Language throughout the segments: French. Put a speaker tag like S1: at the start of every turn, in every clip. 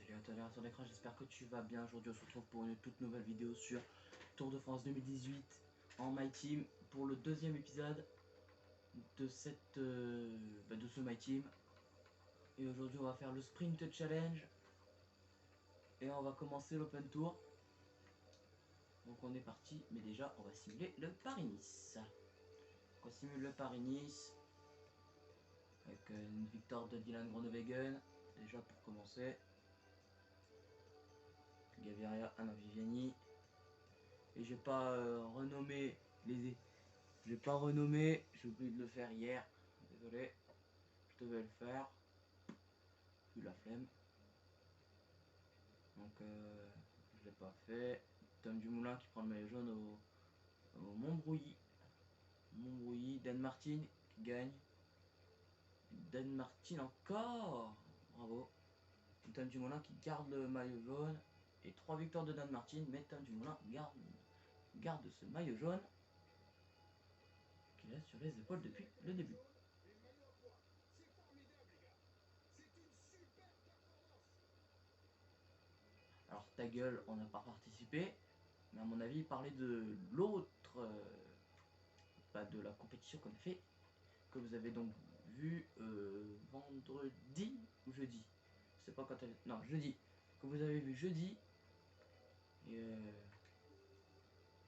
S1: Salut à toi derrière ton écran, j'espère que tu vas bien. Aujourd'hui on se retrouve pour une toute nouvelle vidéo sur Tour de France 2018 en My Team pour le deuxième épisode de de ce My Team. Et aujourd'hui on va faire le Sprint Challenge et on va commencer l'Open Tour. Donc on est parti, mais déjà on va simuler le Paris-Nice. On simule le Paris-Nice avec une victoire de Dylan Groenewegen déjà pour commencer. Gaviria, Viviani. Et j'ai pas renommé j'ai pas renommé, j'ai oublié de le faire hier. Désolé, je devais le faire. Plus la flemme. Donc je l'ai pas fait. Tom Dumoulin qui prend le maillot jaune au Montbrouilly. Montbrouilly, Dan Martin qui gagne. Dan Martin encore. Bravo. Tom Dumoulin qui garde le maillot jaune. Et 3 victoires de Dan Martin, mais Tom Dumoulin garde ce maillot jaune qu'il a sur les épaules depuis le début. Alors ta gueule, on n'a pas participé, mais à mon avis, il parlait de l'autre, pas de la compétition qu'on a fait, que vous avez donc vu vendredi ou jeudi. Je sais pas quand elle... Non, jeudi. Que vous avez vu jeudi. Et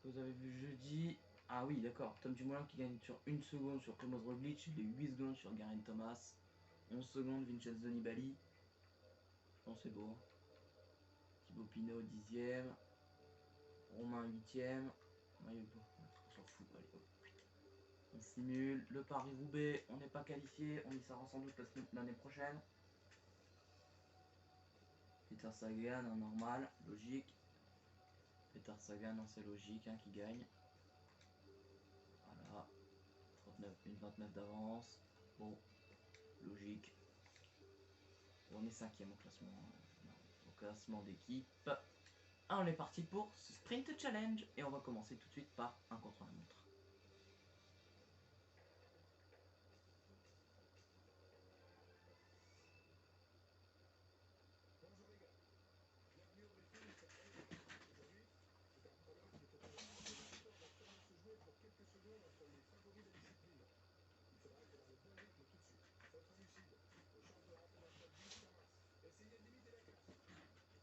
S1: que vous avez vu jeudi. Ah oui, d'accord. Tom Dumoulin qui gagne sur 1 seconde sur Primoz Roglic, il est 8 secondes sur Geraint Thomas, 11 secondes Vincenzo Nibali. Je pense que c'est beau. Thibaut Pinot 10ème. Romain 8ème. Maillot beau. On s'en fout, allez hop. On simule le Paris-Roubaix, on n'est pas qualifié, on y sera sans doute l'année prochaine. Peter Sagan en normal, logique. Peter Sagan c'est logique hein, qui gagne. Voilà. 39, une 29 d'avance. Bon, logique. On est 5ème au classement d'équipe. Ah, on est parti pour ce Sprint Challenge et on va commencer tout de suite par un contre-la-montre.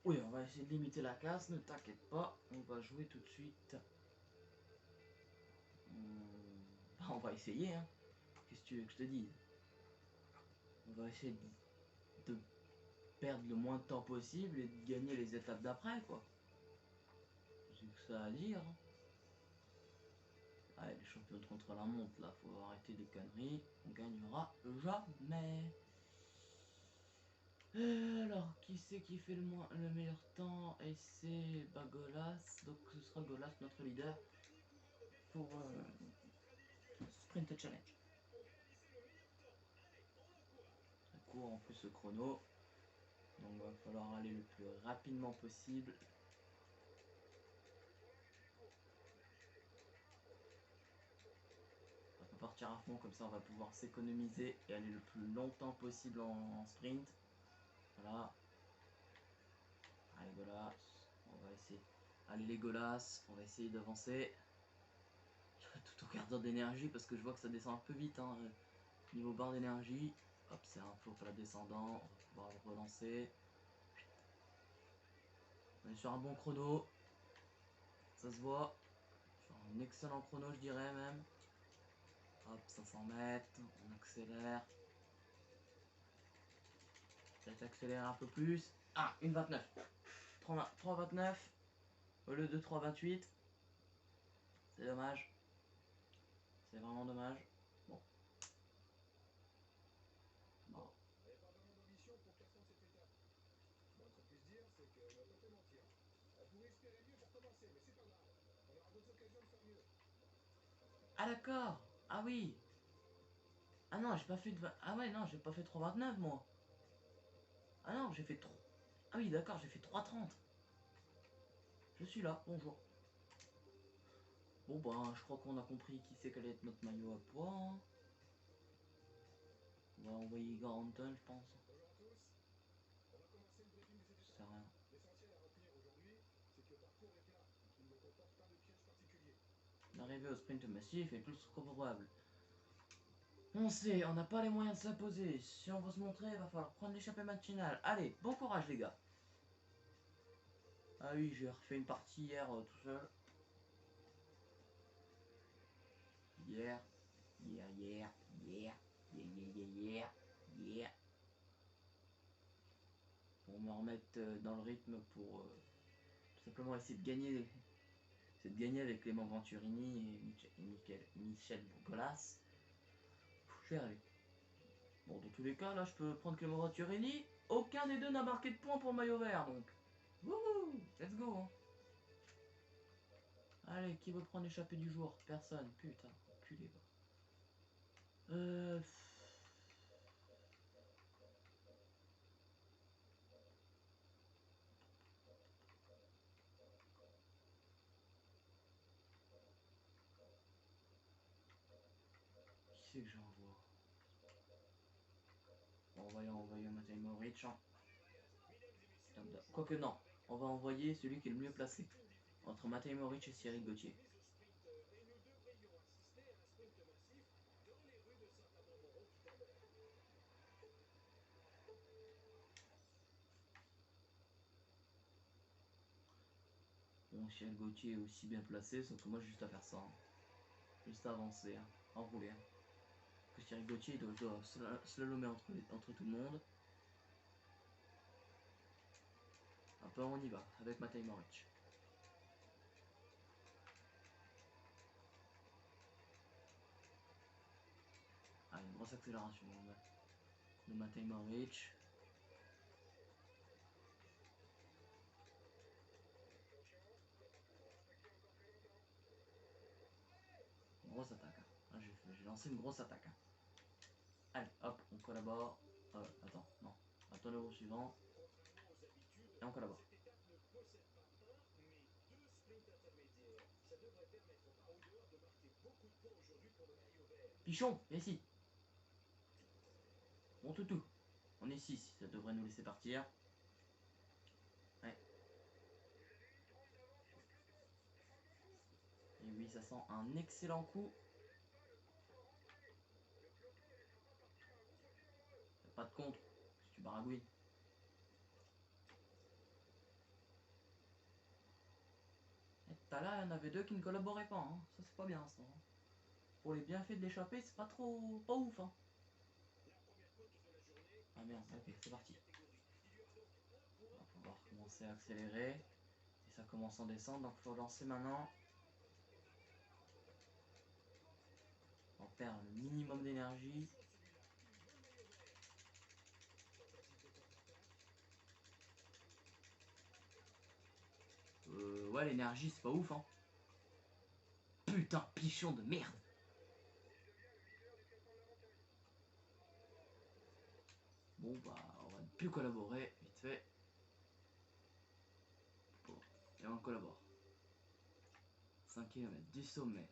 S1: Oui, on va essayer de limiter la casse, ne t'inquiète pas, on va jouer tout de suite. On va essayer, hein. Qu'est-ce que tu veux que je te dise? On va essayer de perdre le moins de temps possible et de gagner les étapes d'après, quoi. J'ai que ça à dire. Hein. Allez, les champions de contre-la-montre, là, faut arrêter les conneries. On gagnera jamais. Alors, qui c'est qui fait le meilleur temps? Et c'est Golas. Donc, ce sera Golas, notre leader, pour Sprint Challenge. Très court en plus ce chrono. Donc, il va falloir aller le plus rapidement possible. On va partir à fond, comme ça on va pouvoir s'économiser et aller le plus longtemps possible en sprint. Voilà. Allez Golas, on va essayer. Allez les Golas, on va essayer d'avancer. Tout en gardant d'énergie parce que je vois que ça descend un peu vite. Hein. Niveau barre d'énergie. Hop, c'est un peu plat descendant. On va pouvoir le relancer. On est sur un bon chrono. Ça se voit. Sur un excellent chrono, je dirais même. Hop, 500 mètres. On accélère. Peut-être accélérer un peu plus. Ah, une 29. 3,29 au lieu de 3,28. C'est dommage. C'est vraiment dommage. Bon. Bon. Ah d'accord. Ah oui. Ah non, j'ai pas fait de... Ah ouais, non, j'ai pas fait 3,29 moi. Ah non, j'ai fait 3... Ah oui, d'accord, j'ai fait 3,30. Je suis là, bonjour. Bon bah, je crois qu'on a compris qui c'est qu'allait être notre maillot à poids. Hein. On va envoyer Garanton, je pense. Ça sert à L'arrivée au sprint massif est plus que probable. On sait, on n'a pas les moyens de s'imposer. Si on veut se montrer, il va falloir prendre l'échappée matinale. Allez, bon courage les gars. Ah oui, j'ai refait une partie hier tout seul. Hier. Pour me remettre dans le rythme pour tout simplement essayer de gagner. C'est de gagner avec Clément Venturini et Michel Bourgolas. Je vais arriver. Bon, dans tous les cas, là, je peux prendre Clément Venturini. Aucun des deux n'a marqué de points pour le maillot vert, donc. Wouhou, let's go. Hein. Allez, qui veut prendre l'échappée du jour? Personne. Putain, enculé, va. Qui c'est que j'envoie? Bon, on va envoyer Matej Moric. Hein. Quoique non, on va envoyer celui qui est le mieux placé. Entre Matej Moric et Cyril Gauthier. Bon, Cyril Gauthier est aussi bien placé, sauf que moi j'ai juste à faire ça. Hein. Juste à avancer, hein. Enrouler. Hein. Que Cyril Gauthier il doit slalomer entre tout le monde. Un peu on y va, avec Matej Moric. Ah, une grosse accélération de Matej Moric. Grosse attaque. Hein. J'ai lancé une grosse attaque. Hein. Allez, hop, on collabore. Attends, non. Attendez au suivant. Et on collabore. Pichon, viens ici. Bon toutou. On est 6, ça devrait nous laisser partir. Ouais. Et oui, ça sent un excellent coup. Pas de contre, si tu baragouines. Et tout à l'heure, il y en avait deux qui ne collaboraient pas. Hein. Ça, c'est pas bien, ça. Hein. Pour les bienfaits de l'échappée, c'est pas trop... pas ouf. Hein. Ah merde, ok, c'est parti. On va pouvoir commencer à accélérer. Et ça commence en descente, donc il faut lancer maintenant. On perd le minimum d'énergie. Ouais, l'énergie, c'est pas ouf, hein. Putain, pichon de merde. Bon, bah, on va ne plus collaborer, vite fait. Bon, et on collabore. 5 km du sommet.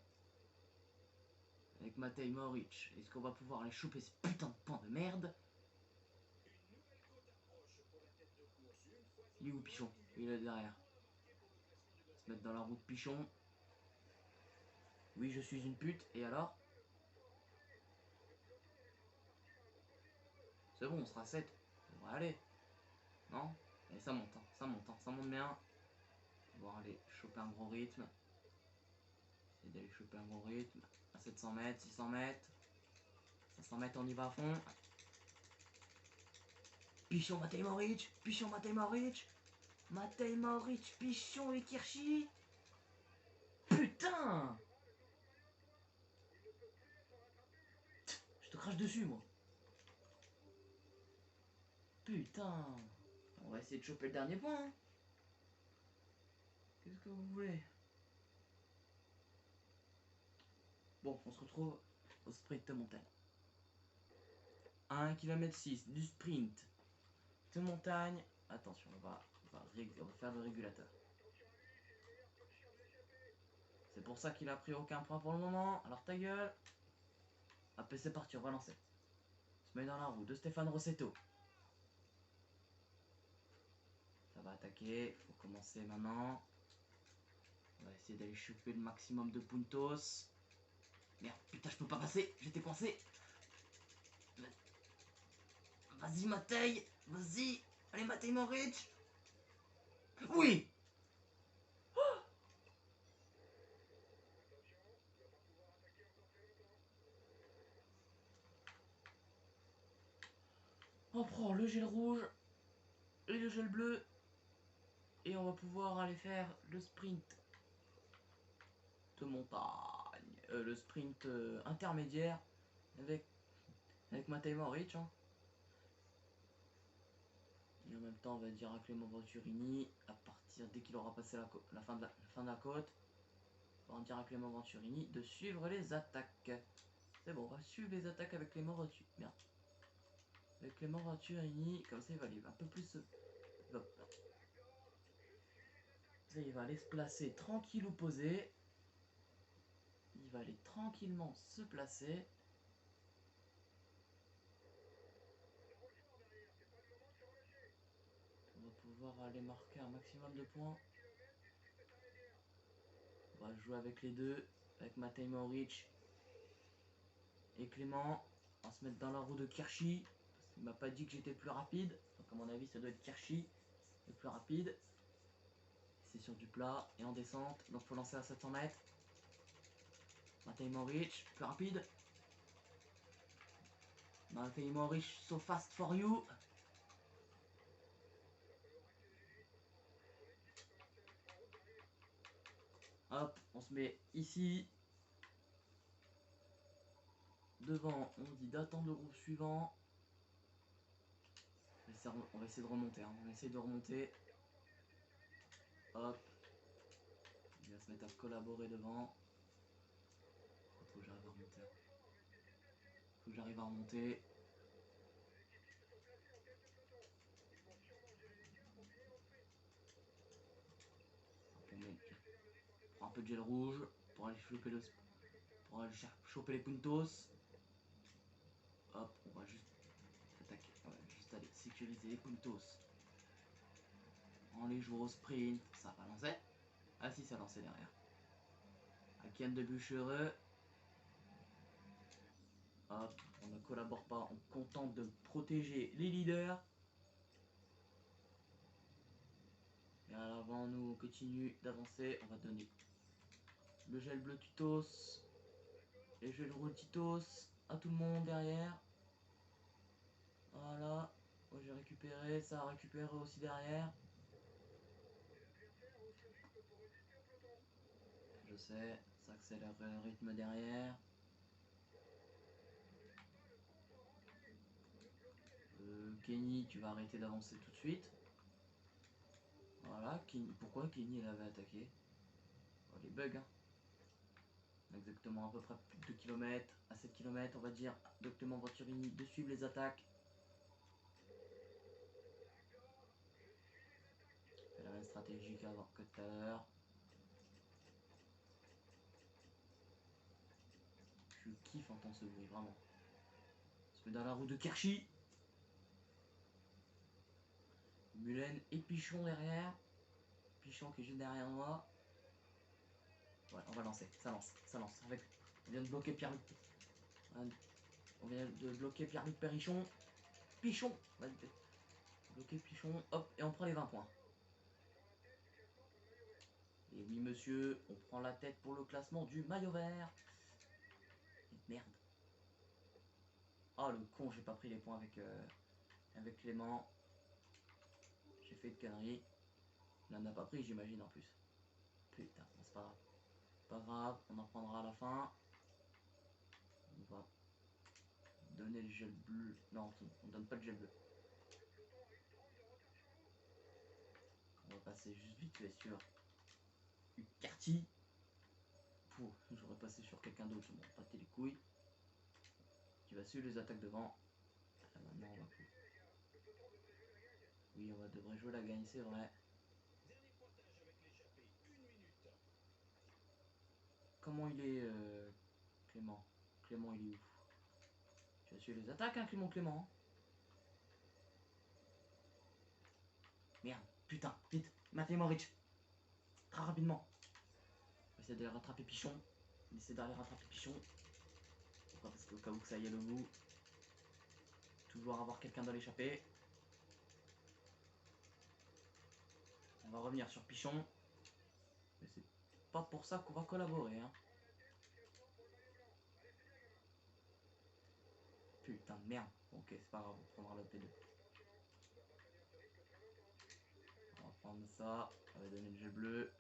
S1: Avec Matej Moric. Est-ce qu'on va pouvoir aller choper ce putain de pan de merde? Il est où, Pichon? Il est derrière. Se mettre dans la route, Pichon. Oui, je suis une pute, et alors? C'est bon, on sera 7. Ça devrait aller. Non? Et ça monte, hein, ça monte, hein, ça monte bien. On va aller choper un gros rythme. Essayer d'aller choper un gros rythme. À 700 mètres, 600 mètres. 500 mètres, on y va à fond. Pichon, Matej Moric. Pichon, Matej Moric. Matej Moric, Pichon et Kirchi. Putain! Je te crache dessus, moi. Putain. On va essayer de choper le dernier point. Hein. Qu'est-ce que vous voulez? Bon, on se retrouve au sprint de montagne. 1 km 6 du sprint de montagne. Attention, on va faire le régulateur. C'est pour ça qu'il a pris aucun point pour le moment. Alors ta gueule. Hop, c'est parti, on va lancer. Se met dans la roue de Stéphane Rossetto. Ça va attaquer, faut commencer maintenant. On va essayer d'aller choper le maximum de puntos. Merde, putain, je peux pas passer, j'étais coincé. Vas-y, Matei, vas-y. Allez, Matei Moric. Oui. On prend le gel rouge et le gel bleu. Et on va pouvoir aller faire le sprint de montagne. Le sprint intermédiaire avec Matej Moric. Hein. Et en même temps, on va dire à Clément Venturini, à partir dès qu'il aura passé la fin de la côte, on va dire à Clément Venturini de suivre les attaques. C'est bon, on va suivre les attaques avec Clément Venturini. Merde. Avec Clément Venturini, comme ça il va aller un peu plus. Il va aller se placer tranquille ou posé. Il va aller tranquillement se placer. On va pouvoir aller marquer un maximum de points. On va jouer avec les deux, avec Matej Moric et Clément. On va se mettre dans la roue de Kirchi, parce qu'il m'a pas dit que j'étais le plus rapide. Donc à mon avis ça doit être Kirchi le plus rapide. C'est sur du plat et en descente, donc faut lancer à 700 mètres. Matej Moric, plus rapide. Matej Moric, so fast for you. Hop, on se met ici. Devant, on dit d'attendre le groupe suivant. On va essayer de remonter. Hein. On va essayer de remonter. Hop. Il va se mettre à collaborer devant. Faut que j'arrive à remonter. Faut que j'arrive à remonter. On prend un peu de gel rouge pour aller choper les puntos. Hop, on va juste attaquer. On va juste aller sécuriser les puntos. On les joue au sprint. Ça va lancer. Ah si, ça lançait derrière. Akian de Buchereux. Hop, on ne collabore pas, on contente de protéger les leaders. Et à l'avant, nous on continue d'avancer. On va donner le gel bleu Titos et le gel rouge Titos à tout le monde derrière. Voilà, moi j'ai récupéré, ça a récupéré aussi derrière. Je sais, ça accélère le rythme derrière. Kenny, tu vas arrêter d'avancer tout de suite. Voilà, Kenny, pourquoi Kenny l'avait attaqué? Oh, les bugs, hein. Exactement à peu près plus de 2 km, à 7 km on va dire, doctement Venturini de suivre les attaques. Fait la même stratégie que tout à l'heure. Je kiffe entendre ce bruit, vraiment. On se met dans la roue de Kershi. Mulen et Pichon derrière. Pichon qui est juste derrière moi. Ouais, on va lancer, ça lance, ça lance. Avec... On vient de bloquer Pierre-Luc. On vient de bloquer Pierre-Luc Perrichon. Pichon, on va bloquer Pichon, hop, et on prend les 20 points. Et oui monsieur, on prend la tête pour le classement du maillot vert. Merde. Oh le con, j'ai pas pris les points avec Clément. J'ai fait de conneries. Il en a pas pris, j'imagine en plus. Putain, bon, c'est pas grave. Pas grave, on en prendra à la fin. On va donner le gel bleu. Non, on donne pas le gel bleu. On va passer juste vite fait sur Ucarty. J'aurais passé sur quelqu'un d'autre, je m'en battais les couilles. Qui va suivre les attaques devant. Là, maintenant, on va plus. Oui, on va devrait jouer la gagne, c'est vrai. Comment il est, Clément? Clément, il est où? Tu vas suivre les attaques, hein, Clément? Merde, putain, vite, Matej Moric. Très rapidement. essayer d'aller rattraper Pichon. On va essayer d'aller rattraper Pichon. Pourquoi? Parce qu'au cas où que ça y est le bout. Toujours avoir quelqu'un dans l'échappée. On va revenir sur Pichon. Mais c'est pas pour ça qu'on va collaborer. Hein. Putain de merde. Ok, c'est pas grave, on prendra le P2. On va prendre ça. On va donner le jet bleu.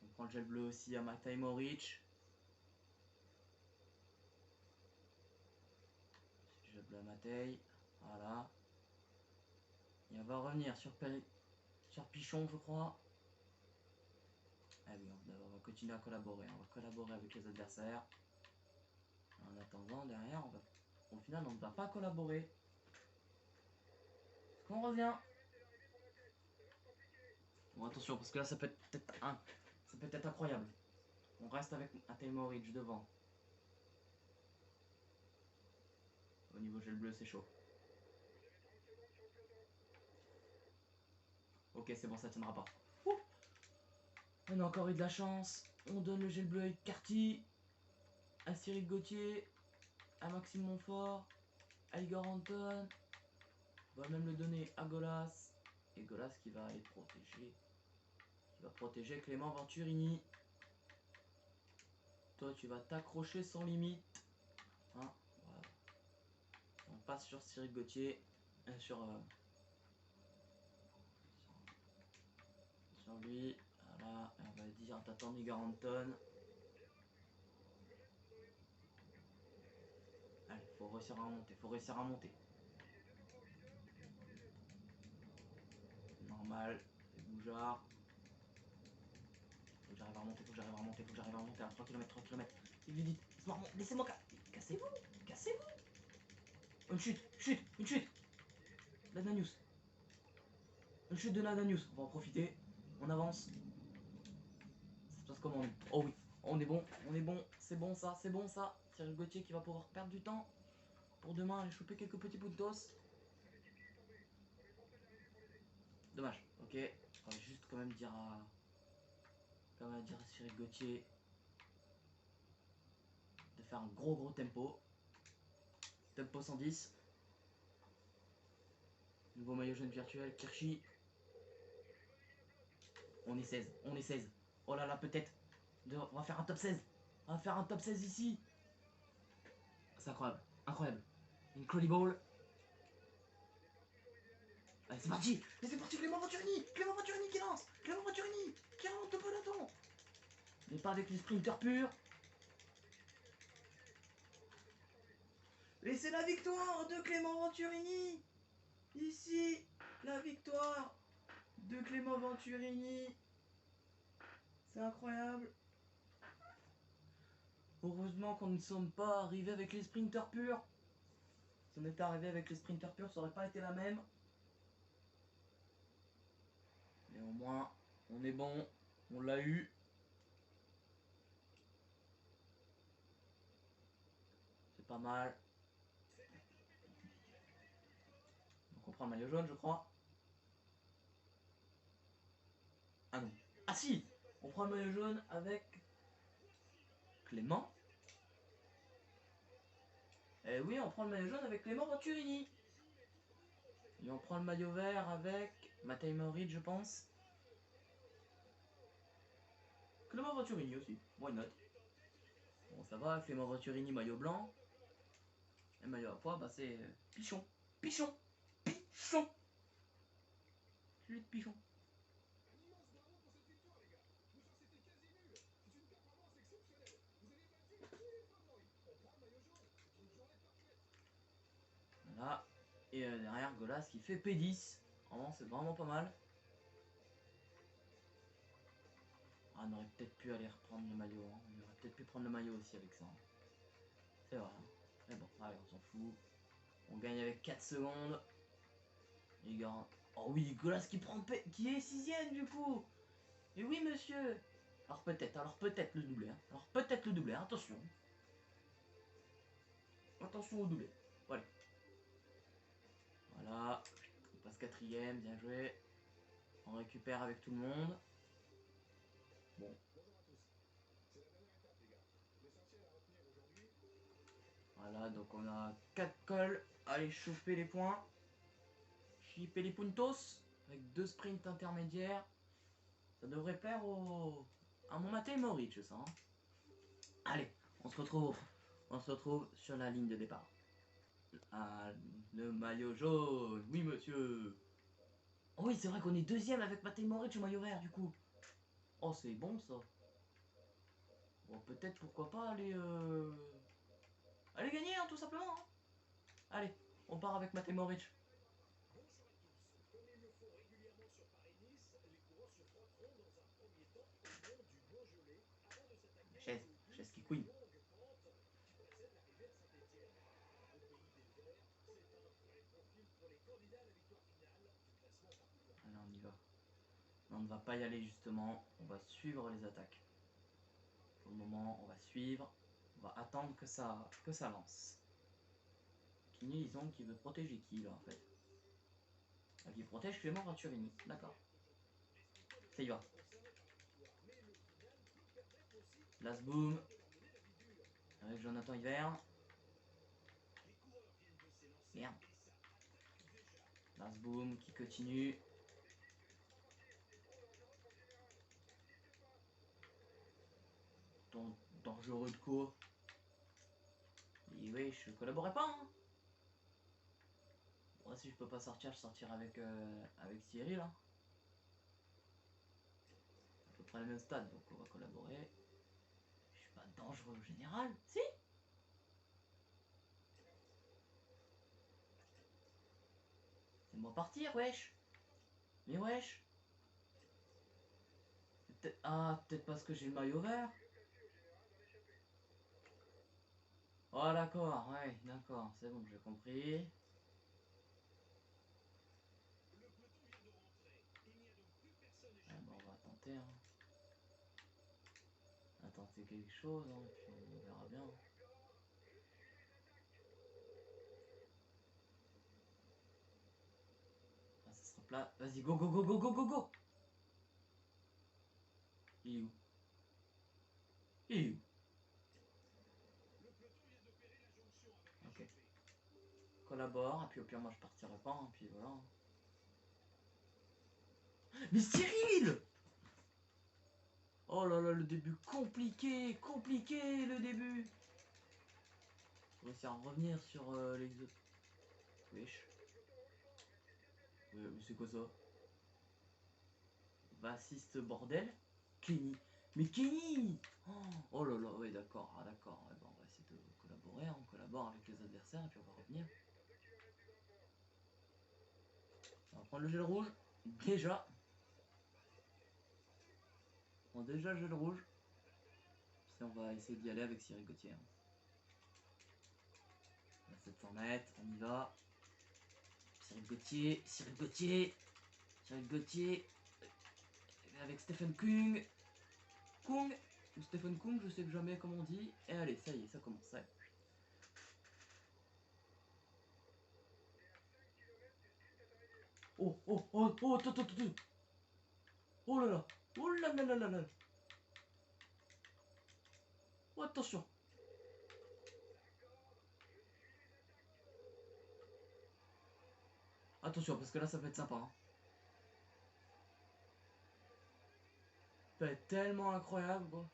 S1: On prend le gel bleu aussi à Matej Moric. Gel bleu à Matej. Voilà. Et on va revenir sur Pichon, je crois. Ah oui, on va continuer à collaborer. On va collaborer avec les adversaires. En attendant, derrière, au final, on ne va pas collaborer. Parce qu'on revient. Bon, attention, parce que là, ça peut être incroyable. On reste avec Matej Moric devant. Au niveau gel bleu, c'est chaud. Ok, c'est bon, ça tiendra pas. Ouh, on a encore eu de la chance. On donne le gel bleu avec Carty, à Cyril Gauthier, à Maxime Montfort, à Igor Anton. On va même le donner à Golas. Et Golas qui va aller protéger. Qui va protéger Clément Venturini. Toi, tu vas t'accrocher sans limite. Hein, voilà. On passe sur Cyril Gauthier. Sur lui. Voilà. Et on va dire t'attends Igor Anton. Allez, faut réussir à remonter. Faut réussir à monter. Normal. C'est Boujard. Faut que j'arrive à remonter. Faut que j'arrive à remonter. Faut que j'arrive à remonter à 3 km. 3 km. Il lui dit laissez-moi. Cassez-vous. Cassez-vous. Une chute. Une chute. Nadanius. Une chute de Nadanius. On va en profiter. On avance. Ça se passe comment? Oh oui. On est bon. C'est bon ça. Cyril Gauthier qui va pouvoir perdre du temps. Pour demain aller choper quelques petits bouts de dos. Dommage. Ok. On va juste quand même dire à Cyril Gauthier de faire un gros tempo. Tempo 110. Nouveau maillot jaune virtuel, Kirchi. On est 16. Oh là là, peut-être. On va faire un top 16. On va faire un top 16 ici. C'est incroyable. Une Crowley Ball. Allez, c'est parti. Clément Venturini qui lance. Clément Venturini qui rentre de peloton. Mais pas avec les sprinters purs. Et c'est la victoire de Clément Venturini. Ici, la victoire de Clément Venturini. C'est incroyable. Heureusement qu'on ne sommes pas arrivés avec les sprinters purs. Si on était arrivé avec les sprinters purs, ça aurait pas été la même. Mais au moins, on est bon. On l'a eu. C'est pas mal. Donc on prend le maillot jaune, je crois. Ah non. Ah si. On prend le maillot jaune avec Clément. Eh oui, on prend le maillot jaune avec Clément Venturini. Et on prend le maillot vert avec Matej Moric, je pense. Clément Venturini aussi. Why not? Bon, ça va. Clément Venturini, maillot blanc. Et maillot à pois, bah c'est Pichon. Pichon. Celui de Pichon. Voilà. Et derrière, Golas qui fait P10. Vraiment, c'est vraiment pas mal. Ah, on aurait peut-être pu aller reprendre le maillot. Hein. On aurait peut-être pu prendre le maillot aussi avec ça. Hein. C'est vrai. Hein. Mais bon, allez, on s'en fout. On gagne avec 4 secondes. Les gars. Oh oui, Golas qui est 6ème du coup. Et oui, monsieur. Alors peut-être le doublé. Hein. Attention. Attention au doublé. Voilà. Voilà. On passe 4ème, bien joué. On récupère avec tout le monde. Bon. Voilà, donc on a 4 cols. Allez, choper les points. Chipper les puntos. Avec 2 sprints intermédiaires. Ça devrait plaire à mon Matej Moric, ça. Hein. Allez, on se retrouve sur la ligne de départ. Ah, le maillot jaune. Oui, monsieur. Oh oui, c'est vrai qu'on est deuxième avec Matej Moric au maillot vert, du coup. Oh, c'est bon, ça. Bon, peut-être, pourquoi pas, aller gagner, hein, tout simplement. Hein. Allez, on part avec Matej Moric. Chaise qui couine. Allez, on y va. Mais on ne va pas y aller justement, on va suivre les attaques. Pour le moment, on va suivre, on va attendre que ça lance. Disons qui veut protéger qui là en fait. Ah, qui protège Clément Venturini, d'accord. Ça y va. Last boom. Avec Jonathan Hiverne. Merde. Last boom qui continue. Dangereux de cours. Et oui, je collaborais pas. Hein. Moi, si je peux pas sortir, je sortirai avec Cyril. Hein. À peu près le même stade, donc on va collaborer. Je suis pas dangereux au général. Si. C'est moi partir, wesh. Mais wesh. Peut-être parce que j'ai le maillot vert. Oh d'accord, ouais, d'accord, c'est bon, j'ai compris. Ah, bah, on va tenter, hein. On va tenter quelque chose, hein, et puis on verra bien. Ah, ça sera plat. Vas-y, go, go, go, go, go, go, go. Il est où? Il est où? Ok. Collabore, et puis au pire, moi je partirai pas, hein, puis voilà. Mais Cyril! Oh là là, le début compliqué, compliqué le début. On va essayer de revenir sur les autres. Wesh. C'est quoi ça? Bassiste bordel. Kenny. Mais Kenny! Oh là là, ouais d'accord, d'accord. Ouais, bon, on va essayer de collaborer, hein. On collabore avec les adversaires et puis on va revenir. On va prendre le gel rouge. Déjà. On prend déjà le gel rouge. Puis on va essayer d'y aller avec Cyril Gauthier. Hein. À 700 mètres, on y va. Cyril Gauthier, Cyril Gauthier, Cyril Gauthier. Avec Stephen Kung. Kung. Ou Stephen Kung, je sais jamais comment on dit. Et allez, ça y est, ça commence. Ça y est. Oh, oh, oh, oh, attends, attends, attends. Oh là là. Oh là là là là là. Oh, attention. Attention, parce que là, ça peut être sympa. Hein. Ça peut être tellement incroyable, quoi.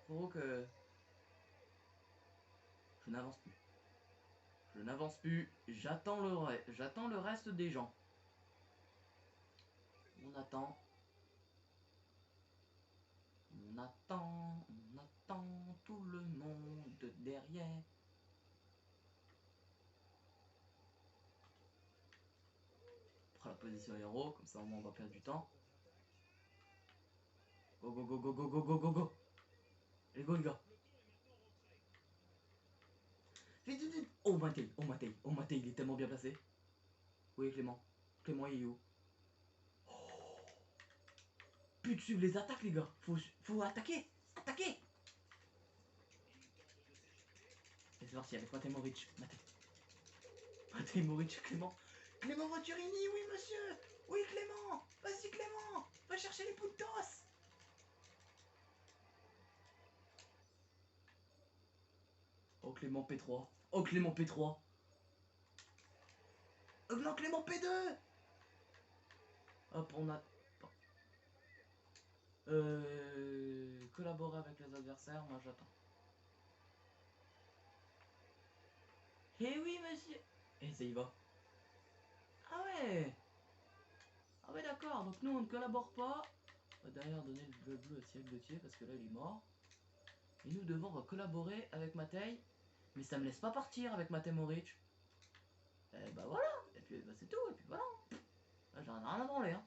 S1: Gros que... Je n'avance plus. Je n'avance plus. J'attends le reste des gens. On attend. On attend tout le monde derrière. On prend la position héros, comme ça au moins on va perdre du temps. Go go go go go go go go go. Allez go les gars. Vite vite vite. Oh Matej, oh Matej, oh Matej, il est tellement bien placé. Oui Clément. Clément il est où? Oh. Plus de suivre les attaques les gars. Faut attaquer. Attaquer. Et c'est parti avec Matej Moric. Matej Moric, Clément. Clément Venturini, oui monsieur. Oui Clément. Vas-y Clément. Va chercher les puntos. Oh Clément P3. Oh Clément P3. Oh non Clément P2. Hop, on a... collaborer avec les adversaires, moi j'attends. Eh oui monsieur. Et ça y va. Ah ouais. Ah ouais d'accord, donc nous on ne collabore pas. On va derrière donner le bleu bleu à Cyril Gauthier parce que là il est mort. Et nous devons collaborer avec Matej. Mais ça me laisse pas partir avec Matej Moric. Et bah voilà. Et puis bah, c'est tout. Et puis voilà. Là j'en ai rien à branler. Hein.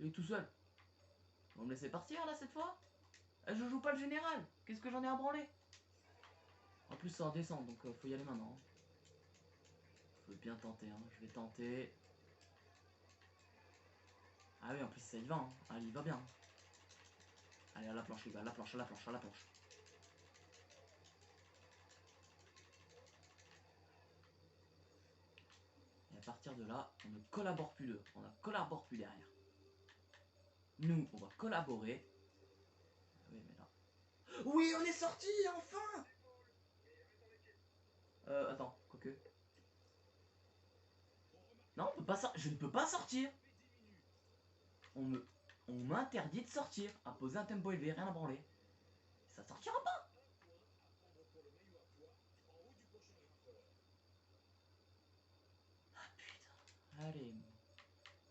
S1: Il est tout seul. Vous me laissez partir là cette fois? Je joue pas le général. Qu'est-ce que j'en ai à branler? En plus c'est en descente donc faut y aller maintenant. Faut bien tenter. Hein. Je vais tenter. Ah oui en plus ça y va. Hein. Allez il va bien. Allez à la planche les gars. À la planche, à la planche, à la planche. Et à partir de là, on ne collabore plus d'eux. On ne collabore plus derrière. Nous, on va collaborer. Ah oui, mais là. Oui, on est sorti, enfin. Attends, quoique. Non, on peut pas sortir. Je ne peux pas sortir. On m'interdit de sortir. À poser un tempo élevé, rien à branler. Ça sortira pas. Ah putain. Allez.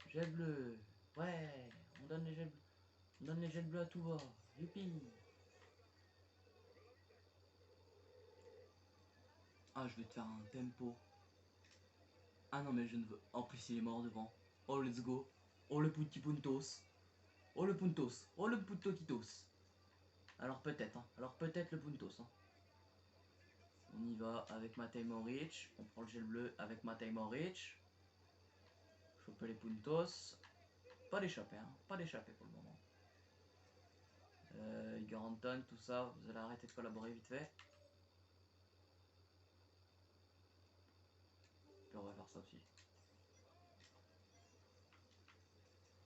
S1: Jet bleu. Ouais. On donne les jets bleus. On donne les jets bleus à tout va. Youpi. Ah, je vais te faire un tempo. Ah non, mais je ne veux. En plus, il est mort devant. Oh, let's go. Oh, le petit puntos. Oh, le puntos. Oh, le puntotitos. Alors, peut-être. Hein. Alors, peut-être le puntos. Hein. On y va avec Matej Moric. On prend le gel bleu avec Matej Moric. Choper les puntos. Pas d'échapper. Hein. Pas d'échapper pour le moment. Igor Anton, tout ça. Vous allez arrêter de collaborer vite fait. Puis on va faire ça aussi.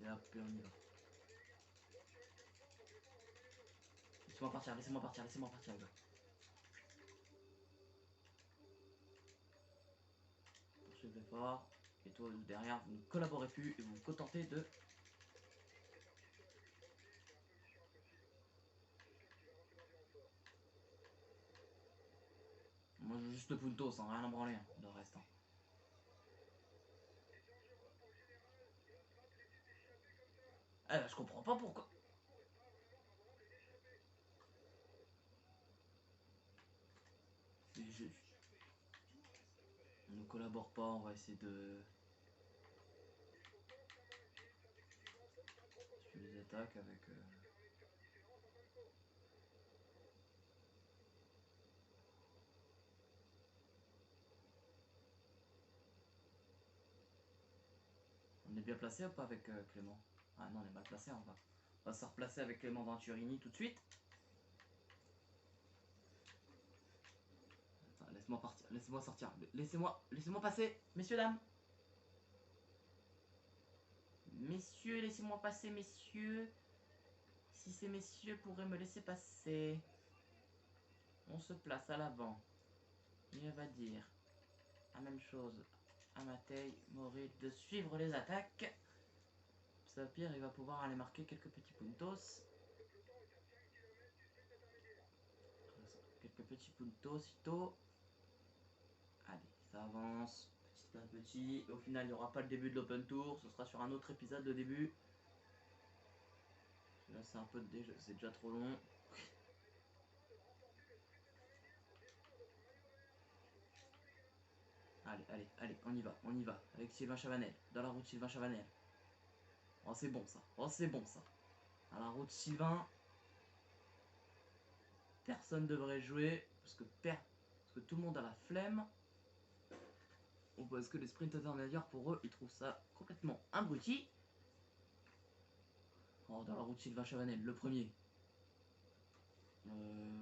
S1: Et hop, et on y va. Laissez-moi partir, laissez-moi partir, laissez-moi partir, les gars. Poursuivez l'effort. Et toi, derrière, vous ne collaborez plus et vous vous contentez de... Moi, je veux juste le punto, sans rien en branler, hein, le reste. Hein. Eh ben, je comprends pas pourquoi... Je... On ne collabore pas, on va essayer de... Suivre les attaques avec... On est bien placé ou pas avec Clément? Ah non, on est mal placé, on va se replacer avec Clément Venturini tout de suite. Attends, laisse-moi partir, laissez-moi sortir, laissez-moi passer, messieurs, dames. Messieurs, laissez-moi passer, messieurs. Si ces messieurs pourraient me laisser passer. On se place à l'avant. Et on va dire la même chose à Matej Moric de suivre les attaques. Ça pire, il va pouvoir aller marquer quelques petits puntos. Quelques petits puntos, sitôt. Allez, ça avance petit à petit. Au final, il n'y aura pas le début de l'Open Tour. Ce sera sur un autre épisode de début. Là, c'est un peu déjà, c'est déjà trop long. Allez, on y va. Avec Sylvain Chavanel, dans la route Sylvain Chavanel. Oh, c'est bon ça. Oh, c'est bon ça. Dans la route Sylvain. Personne devrait jouer parce que tout le monde a la flemme. Ou parce que les sprints intermédiaires, pour eux, ils trouvent ça complètement abruti. Oh, dans la route Sylvain Chavanel, le premier.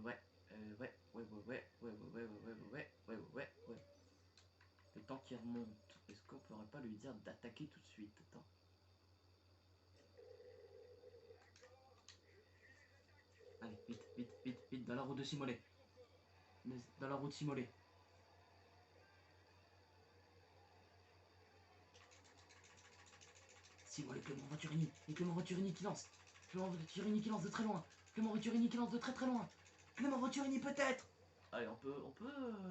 S1: Ouais. Ouais. qui remonte. Est-ce qu'on pourrait pas lui dire d'attaquer tout de suite? Attends. Allez, vite, vite, vite, vite, dans la route de Simolet. Dans la route Simolet. Simolet, Clément Venturini. Et Clément Venturini qui lance. Clément Venturini qui lance de très loin. Clément Venturini qui lance de très très loin. Clément Venturini peut-être. Allez, on peut...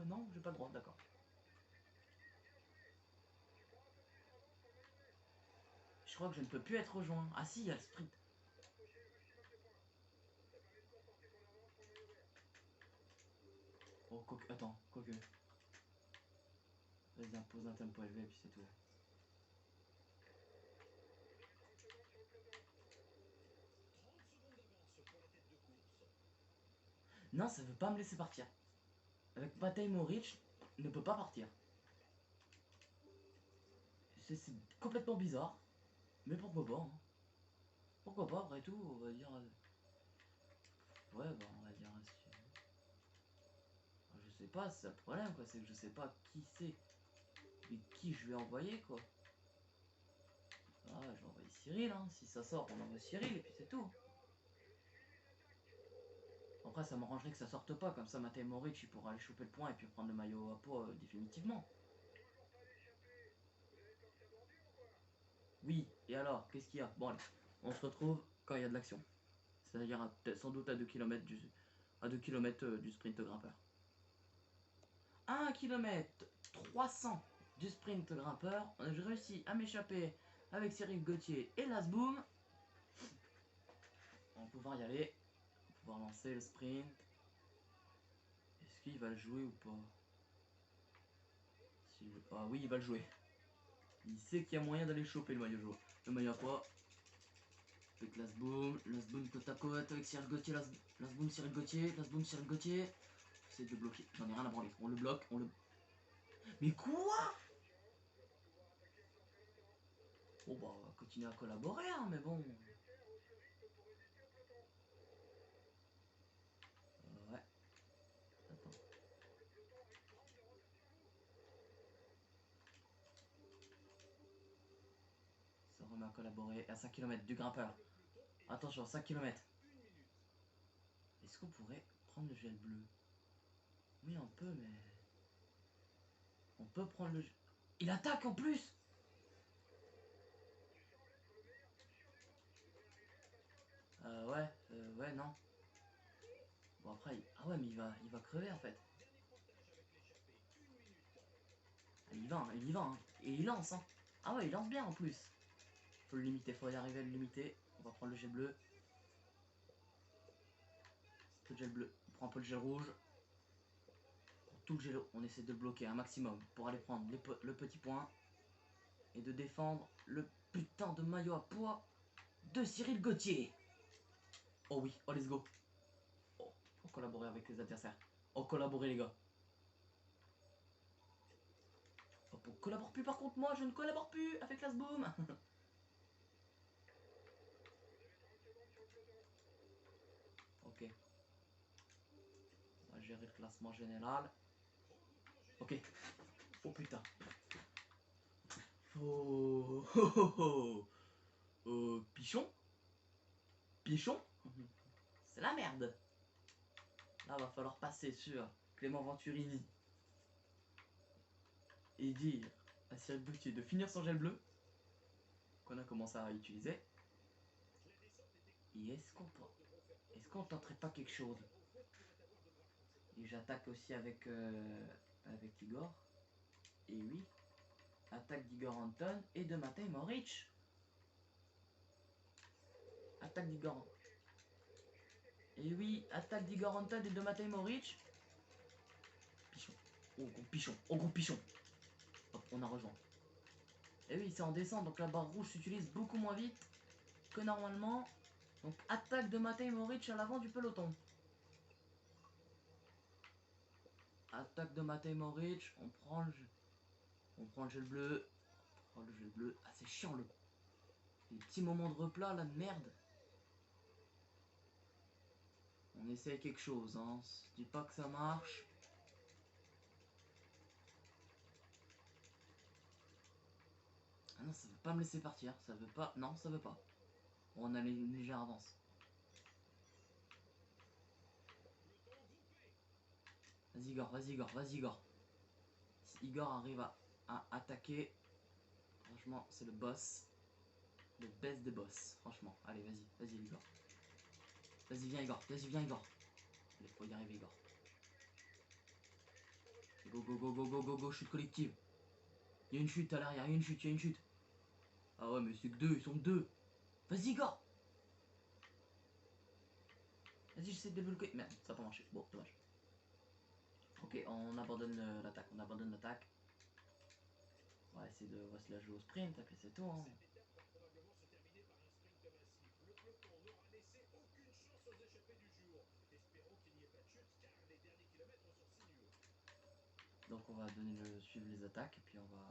S1: non, j'ai pas le droit, d'accord. Je crois que je ne peux plus être rejoint. Ah si, il y a le sprint. Oh, quoique... Attends, quoique... Vas-y, impose un tempo élevé et puis c'est tout. Non, ça veut pas me laisser partir. Avec Matej Moric, ne peut pas partir. C'est complètement bizarre. Mais pourquoi pas, hein. Pourquoi pas, après tout, on va dire... Ouais, bah on va dire... Je sais pas, c'est le problème, quoi. C'est que je sais pas qui c'est. Mais qui je vais envoyer, quoi. Ah, je vais envoyer Cyril, hein. Si ça sort, on envoie Cyril et puis c'est tout. Après, ça m'arrangerait que ça sorte pas. Comme ça, Matej Moric, il pourra aller choper le point et puis prendre le maillot à poids définitivement. Oui, et alors, qu'est-ce qu'il y a? Bon, allez, on se retrouve quand il y a de l'action. C'est-à-dire sans doute à 2 km du sprint grimpeur. 1 km 300 du sprint grimpeur. J'ai réussi à m'échapper avec Cyril Gauthier et Lasboum. On va pouvoir y aller. On va pouvoir lancer le sprint. Est-ce qu'il va le jouer ou pas? Ah oui, il va le jouer. Il sait qu'il y a moyen d'aller choper le maillot jaune. Le maillot à poids. Avec Lasboum côte à côte avec Cyril Gauthier, Lasboum, Cyril Gauthier, Lasboum, Cyril Gauthier. J'essaie de bloquer, j'en ai rien à branler. On le bloque, on le... Mais quoi? Bon bah on va continuer à collaborer, hein, mais bon... ouais. Attends. Ça remet à collaborer à 5 km du grimpeur. Attention, 5 km. Est-ce qu'on pourrait prendre le gel bleu? Oui, on peut, mais... On peut prendre le... Il attaque en plus! Ouais, non. Bon après, ah ouais, mais il va crever en fait. Il y va, hein. Et il lance, hein. Ah ouais, il lance bien en plus. Faut le limiter, faut y arriver à le limiter. On va prendre le gel bleu. Le gel bleu, on prend un peu le gel rouge. Pour tout le gel, on essaie de le bloquer un maximum pour aller prendre le petit point. Et de défendre le putain de maillot à poids de Cyril Gauthier. Oh oui, oh let's go. Oh, faut collaborer avec les adversaires. Oh, collaborer les gars. Oh, on collabore plus par contre, moi je ne collabore plus avec Lasboum. Ok. On va gérer le classement général. Ok. Oh putain. Oh, oh, oh, oh. Pichon. Pichon. C'est la merde. Là, va falloir passer sur Clément Venturini et dire à Cyril Gauthier de finir son gel bleu qu'on a commencé à utiliser. Et est-ce qu'on tenterait pas quelque chose? Et j'attaque aussi avec Igor. Et oui, attaque d'Igor Anton et de Matej Moric. Attaque d'Igor. Et oui, attaque d'Igor Anton et de Matej Moric. Pichon. Oh gros pichon. Oh gros pichon. Hop, on a rejoint. Et oui, c'est en descente, donc la barre rouge s'utilise beaucoup moins vite que normalement. Donc attaque de Matej Moric à l'avant du peloton. Attaque de Matej Moric, on prend le gel bleu. On prend le gel bleu. Ah c'est chiant les petits moments de replat là de merde. On essaye quelque chose, hein. Je dis pas que ça marche. ça veut pas me laisser partir. Ça veut pas. Non, ça veut pas. Bon, on a une légère avance. Vas-y Igor, vas-y Igor, vas-y Igor. Si Igor arrive à attaquer, franchement, c'est le boss. Le best des boss, franchement. Allez, vas-y, vas-y Igor. Vas-y, viens Igor, vas-y, viens Igor. Allez, faut y arriver Igor. Go, go, go, go, go, go, go, chute collective. Il y a une chute à l'arrière, il y a une chute, il y a une chute. Ah ouais, mais c'est que deux, ils sont que deux. Vas-y Igor. Vas-y, j'essaie de débloquer. Merde, ça n'a pas marché. Bon, dommage. Ok, on abandonne l'attaque, on abandonne l'attaque. On va essayer de se la jouer au sprint, et puis c'est tout. Hein. Donc on va suivre les attaques, et puis on va...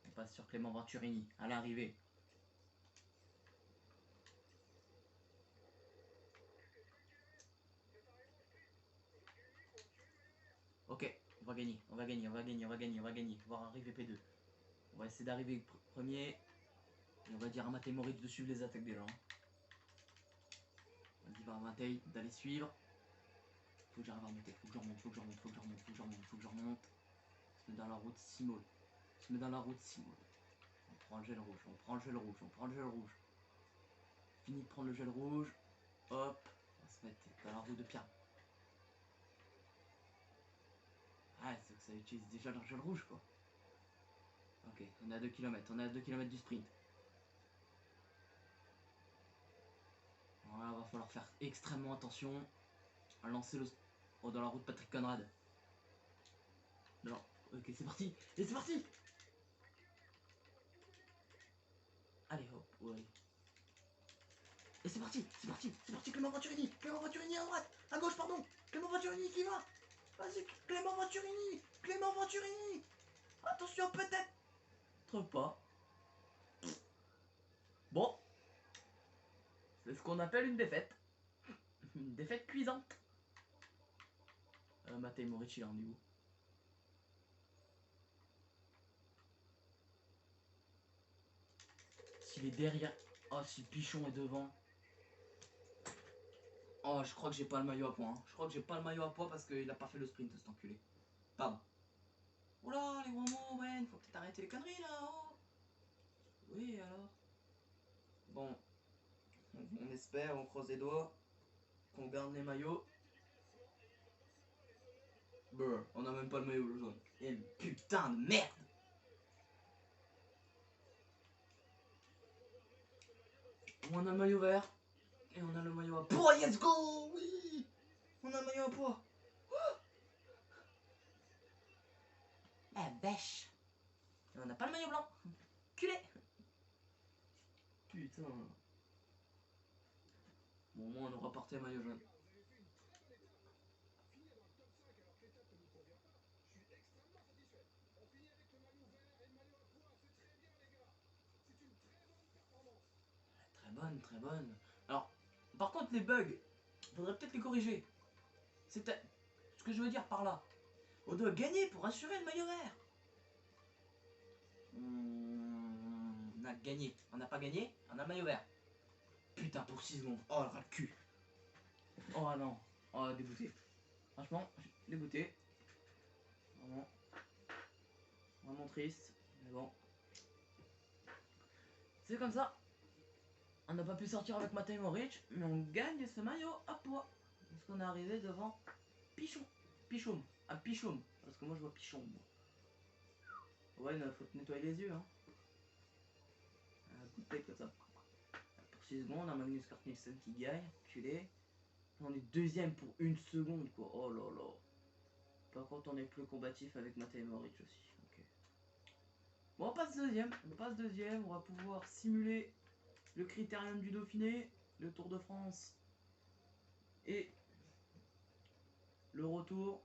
S1: On passe sur Clément Venturini, à l'arrivée. Ok, on va gagner, on va gagner, on va gagner, on va gagner, on va gagner. On va arriver P2. On va essayer d'arriver premier. Et on va dire à Matej Moritz de suivre les attaques des gens. On dit à Matej d'aller suivre. Faut que j'arrive à remonter, faut que je remonte, faut que je remonte, faut que je remonte, faut que je remonte, faut que je remonte. Je me mets dans la route Simol. Je me mets dans la route Simol. On prend le gel rouge, on prend le gel rouge, on prend le gel rouge. Fini de prendre le gel rouge. Hop, on va se mettre dans la roue de Pierre. Ah, c'est que ça utilise déjà le gel rouge quoi. Ok, on est à 2 km, on est à 2 km du sprint. Voilà, va falloir faire extrêmement attention à lancer le... Oh, dans la route Patrick Conrad. Non, ok, c'est parti. Et c'est parti. Allez, hop, ouais. Et c'est parti, c'est parti, c'est parti, Clément Venturini à droite, à gauche, pardon. Clément Venturini qui va. Vas-y, Clément Venturini. Attention, peut-être pas. Bon, c'est ce qu'on appelle une défaite. Une défaite cuisante. Matej Moritz, il en est où? S'il est derrière... Oh, si Pichon est devant... Oh, je crois que j'ai pas le maillot à poids. Hein. Je crois que j'ai pas le maillot à poids parce qu'il a pas fait le sprint, cet enculé. Pardon. Oula, les gros mots, ouais, faut peut-être arrêter les conneries là. Oh. Oui, alors. Bon, on espère, on croise les doigts qu'on garde les maillots. Brr, on a même pas le maillot jaune. Et putain de merde. On a le maillot vert. Et on a le maillot à poids, let's go. Oui. On a le maillot à poids. La vache. Et on n'a pas le maillot blanc. Culé. Putain. Bon, au moins on aura porté le maillot jaune. Très bonne, très bonne. Alors, par contre, les bugs, faudrait peut-être les corriger. C'est ce que je veux dire par là. On doit gagner pour assurer le maillot vert. On a gagné. On n'a pas gagné, on a le maillot vert. Putain, pour 6 secondes. Oh, le cul. Oh non. Oh, dégoûté. Franchement, dégoûté. Vraiment. Vraiment triste. Mais bon. C'est comme ça. On n'a pas pu sortir avec Matej Moritz, mais on gagne ce maillot à poids. Parce qu'on est arrivé devant Pichon. Pichoum. Ah, Pichoum. Parce que moi je vois Pichon. Moi. Ouais, il faut te nettoyer les yeux. Hein. Un coup de tête comme ça. Pour 6 secondes, on a Magnus Cort Nielsen qui gagne. Culé. On est deuxième pour 1 seconde quoi. Oh là là. Par contre, on est plus combatif avec Matej Moritz aussi. Okay. Bon, on passe deuxième. On va pouvoir simuler le critérium du Dauphiné, le Tour de France et le retour.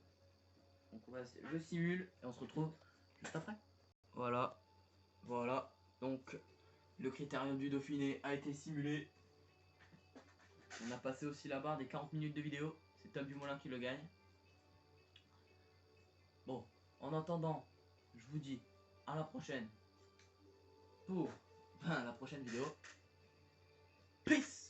S1: Donc je simule et on se retrouve juste après. Voilà. Donc Le critérium du Dauphiné a été simulé. On a passé aussi la barre des 40 minutes de vidéo. C'est Tom Dumoulin qui le gagne. Bon, en attendant, je vous dis à la prochaine pour la prochaine vidéo. Peace!